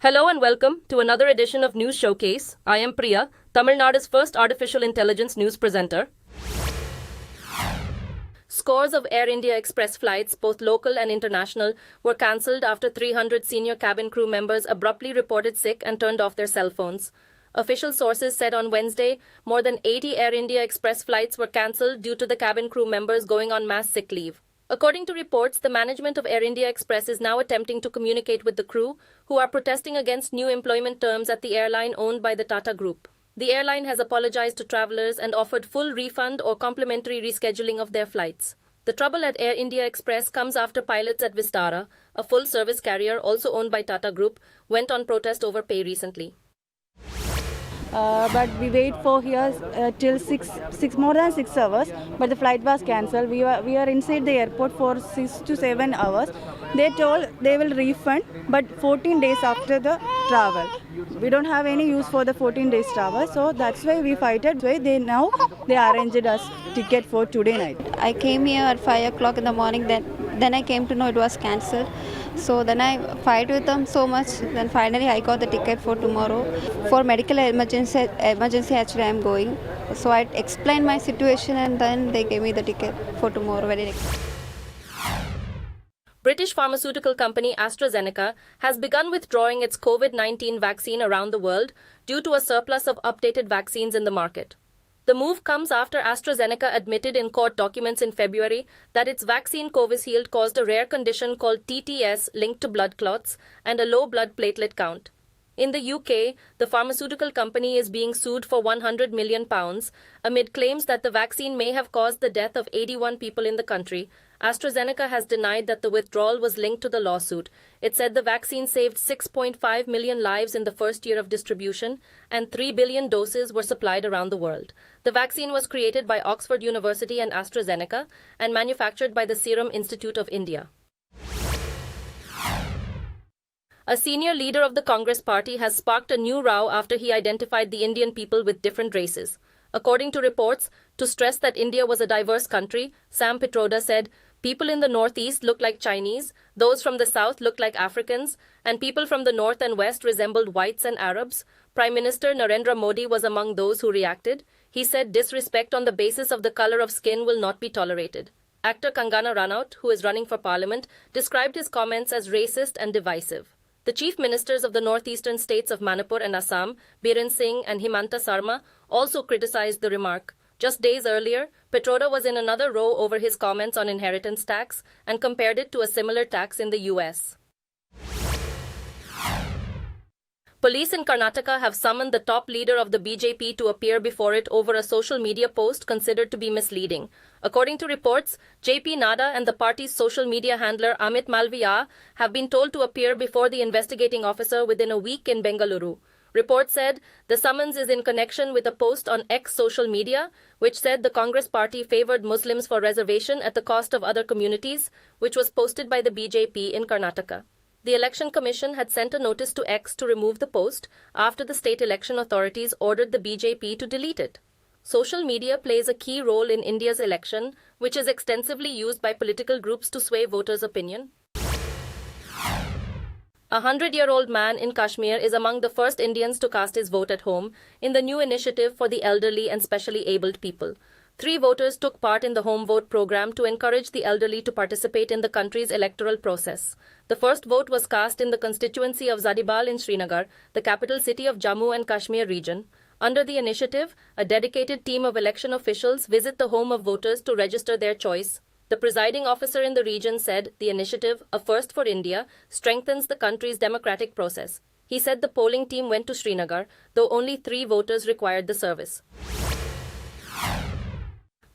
Hello and welcome to another edition of News Showcase. I am Priya, Tamil Nadu's first artificial intelligence news presenter. Scores of Air India Express flights, both local and international, were cancelled after 300 senior cabin crew members abruptly reported sick and turned off their cell phones. Official sources said on Wednesday more than 80 Air India Express flights were cancelled due to the cabin crew members going on mass sick leave. According to reports, the management of Air India Express is now attempting to communicate with the crew, who are protesting against new employment terms at the airline owned by the Tata Group. The airline has apologized to travelers and offered full refund or complimentary rescheduling of their flights. The trouble at Air India Express comes after pilots at Vistara, a full-service carrier also owned by Tata Group, went on protest over pay recently. But we wait for here till more than 6 hours. But the flight was cancelled. We are inside the airport for 6 to 7 hours. They told they will refund, but 14 days after the travel. We don't have any use for the 14 days travel, so that's why we fight it. They arranged us ticket for today night. I came here at 5 o'clock in the morning. Then I came to know it was cancelled. So then I fight with them so much. Then finally I got the ticket for tomorrow. For medical emergency actually I am going. So I explained my situation and then they gave me the ticket for tomorrow. Very next. British pharmaceutical company AstraZeneca has begun withdrawing its COVID-19 vaccine around the world due to a surplus of updated vaccines in the market. The move comes after AstraZeneca admitted in court documents in February that its vaccine Covishield caused a rare condition called TTS linked to blood clots and a low blood platelet count. In the UK, the pharmaceutical company is being sued for £100 million amid claims that the vaccine may have caused the death of 81 people in the country. AstraZeneca has denied that the withdrawal was linked to the lawsuit. It said the vaccine saved 6.5 million lives in the first year of distribution, and 3 billion doses were supplied around the world. The vaccine was created by Oxford University and AstraZeneca and manufactured by the Serum Institute of India. A senior leader of the Congress party has sparked a new row after he identified the Indian people with different races. According to reports, to stress that India was a diverse country, Sam Pitroda said, "People in the northeast look like Chinese, those from the south look like Africans, and people from the north and west resembled whites and Arabs." Prime Minister Narendra Modi was among those who reacted. He said disrespect on the basis of the color of skin will not be tolerated. Actor Kangana Ranaut, who is running for parliament, described his comments as racist and divisive. The chief ministers of the northeastern states of Manipur and Assam, Biren Singh and Himanta Sarma, also criticized the remark. Just days earlier, Pitroda was in another row over his comments on inheritance tax and compared it to a similar tax in the US. Police in Karnataka have summoned the top leader of the BJP to appear before it over a social media post considered to be misleading. According to reports, JP Nadda and the party's social media handler Amit Malviya have been told to appear before the investigating officer within a week in Bengaluru. Reports said the summons is in connection with a post on X social media, which said the Congress party favored Muslims for reservation at the cost of other communities, which was posted by the BJP in Karnataka. The Election Commission had sent a notice to X to remove the post after the state election authorities ordered the BJP to delete it. Social media plays a key role in India's election, which is extensively used by political groups to sway voters' opinion. A 100-year-old man in Kashmir is among the first Indians to cast his vote at home in the new initiative for the elderly and specially abled people. 3 voters took part in the home vote program to encourage the elderly to participate in the country's electoral process. The first vote was cast in the constituency of Zadibal in Srinagar, the capital city of Jammu and Kashmir region. Under the initiative, a dedicated team of election officials visit the home of voters to register their choice. The presiding officer in the region said the initiative, a first for India, strengthens the country's democratic process. He said the polling team went to Srinagar, though only 3 voters required the service.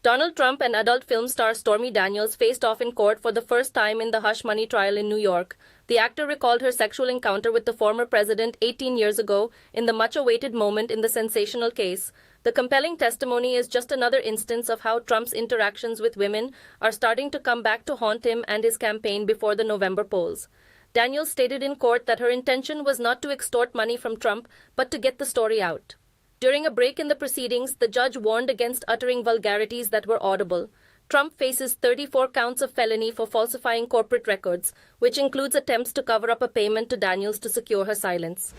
Donald Trump and adult film star Stormy Daniels faced off in court for the first time in the hush money trial in New York. The actor recalled her sexual encounter with the former president 18 years ago in the much-awaited moment in the sensational case. The compelling testimony is just another instance of how Trump's interactions with women are starting to come back to haunt him and his campaign before the November polls. Daniels stated in court that her intention was not to extort money from Trump, but to get the story out. During a break in the proceedings, the judge warned against uttering vulgarities that were audible. Trump faces 34 counts of felony for falsifying corporate records, which includes attempts to cover up a payment to Daniels to secure her silence.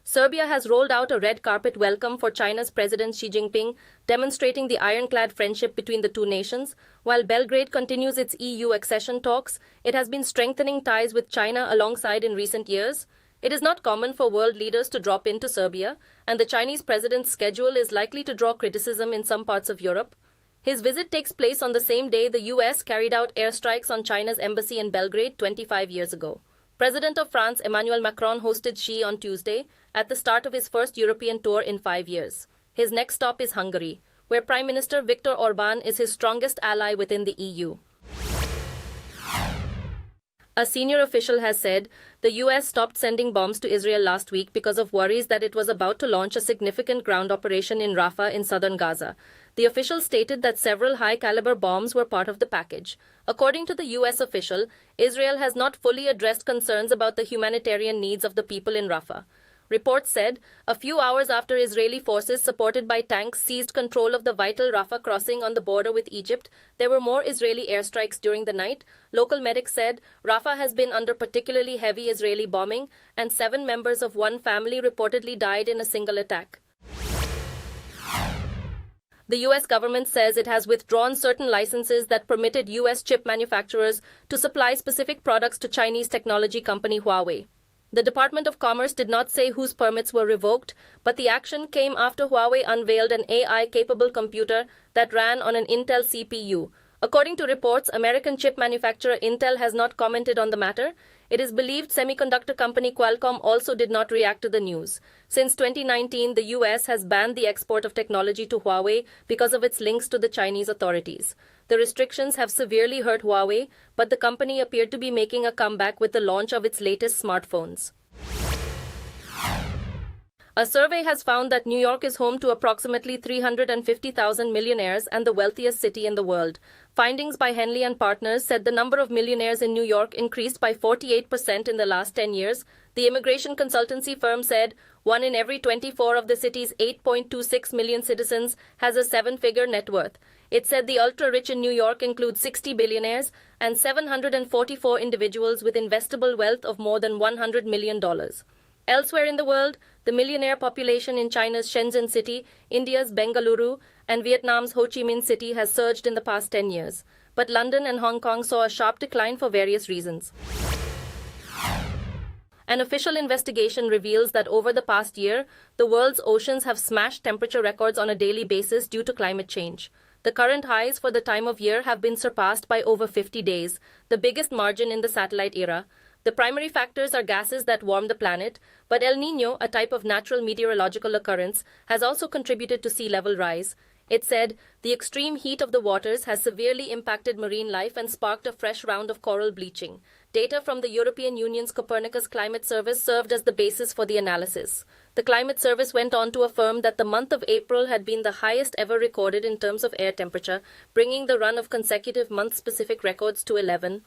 Serbia has rolled out a red carpet welcome for China's President Xi Jinping, demonstrating the ironclad friendship between the two nations. While Belgrade continues its EU accession talks, it has been strengthening ties with China alongside in recent years. It is not common for world leaders to drop into Serbia, and the Chinese president's schedule is likely to draw criticism in some parts of Europe. His visit takes place on the same day the US carried out airstrikes on China's embassy in Belgrade 25 years ago. President of France Emmanuel Macron hosted Xi on Tuesday at the start of his first European tour in 5 years. His next stop is Hungary, where Prime Minister Viktor Orbán is his strongest ally within the EU. A senior official has said the US stopped sending bombs to Israel last week because of worries that it was about to launch a significant ground operation in Rafah in southern Gaza. The official stated that several high-caliber bombs were part of the package. According to the US official, Israel has not fully addressed concerns about the humanitarian needs of the people in Rafah. Reports said, a few hours after Israeli forces supported by tanks seized control of the vital Rafah crossing on the border with Egypt, there were more Israeli airstrikes during the night. Local medics said Rafah has been under particularly heavy Israeli bombing, and 7 members of one family reportedly died in a single attack. The US government says it has withdrawn certain licenses that permitted US chip manufacturers to supply specific products to Chinese technology company Huawei. The Department of Commerce did not say whose permits were revoked, but the action came after Huawei unveiled an AI-capable computer that ran on an Intel CPU. According to reports, American chip manufacturer Intel has not commented on the matter. It is believed semiconductor company Qualcomm also did not react to the news. Since 2019, the US has banned the export of technology to Huawei because of its links to the Chinese authorities. The restrictions have severely hurt Huawei, but the company appeared to be making a comeback with the launch of its latest smartphones. A survey has found that New York is home to approximately 350,000 millionaires and the wealthiest city in the world. Findings by Henley and Partners said the number of millionaires in New York increased by 48% in the last 10 years. The immigration consultancy firm said 1 in every 24 of the city's 8.26 million citizens has a 7-figure net worth. It said the ultra-rich in New York include 60 billionaires and 744 individuals with investable wealth of more than $100 million. Elsewhere in the world, the millionaire population in China's Shenzhen city, India's Bengaluru, and Vietnam's Ho Chi Minh City has surged in the past 10 years. But London and Hong Kong saw a sharp decline for various reasons. An official investigation reveals that over the past year, the world's oceans have smashed temperature records on a daily basis due to climate change. The current highs for the time of year have been surpassed by over 50 days, the biggest margin in the satellite era. The primary factors are gases that warm the planet, but El Niño, a type of natural meteorological occurrence, has also contributed to sea level rise. It said, the extreme heat of the waters has severely impacted marine life and sparked a fresh round of coral bleaching. Data from the European Union's Copernicus Climate Service served as the basis for the analysis. The Climate Service went on to affirm that the month of April had been the highest ever recorded in terms of air temperature, bringing the run of consecutive month-specific records to 11.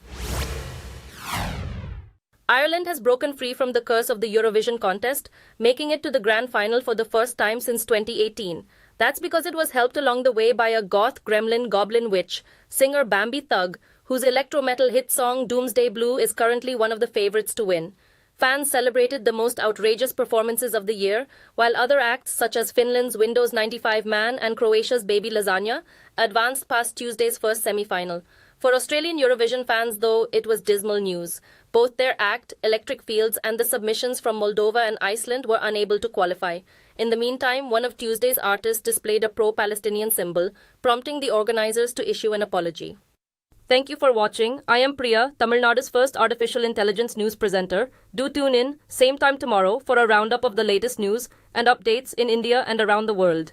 Ireland has broken free from the curse of the Eurovision contest, making it to the grand final for the first time since 2018. That's because it was helped along the way by a goth gremlin goblin witch, singer Bambi Thug, whose electro-metal hit song Doomsday Blue is currently one of the favorites to win. Fans celebrated the most outrageous performances of the year, while other acts such as Finland's Windows 95 Man and Croatia's Baby Lasagna advanced past Tuesday's first semi-final. For Australian Eurovision fans, though, it was dismal news. Both their act, Electric Fields, and the submissions from Moldova and Iceland were unable to qualify. In the meantime, one of Tuesday's artists displayed a pro-Palestinian symbol, prompting the organizers to issue an apology. Thank you for watching. I am Priya, Tamil Nadu's first artificial intelligence news presenter. Do tune in, same time tomorrow, for a roundup of the latest news and updates in India and around the world.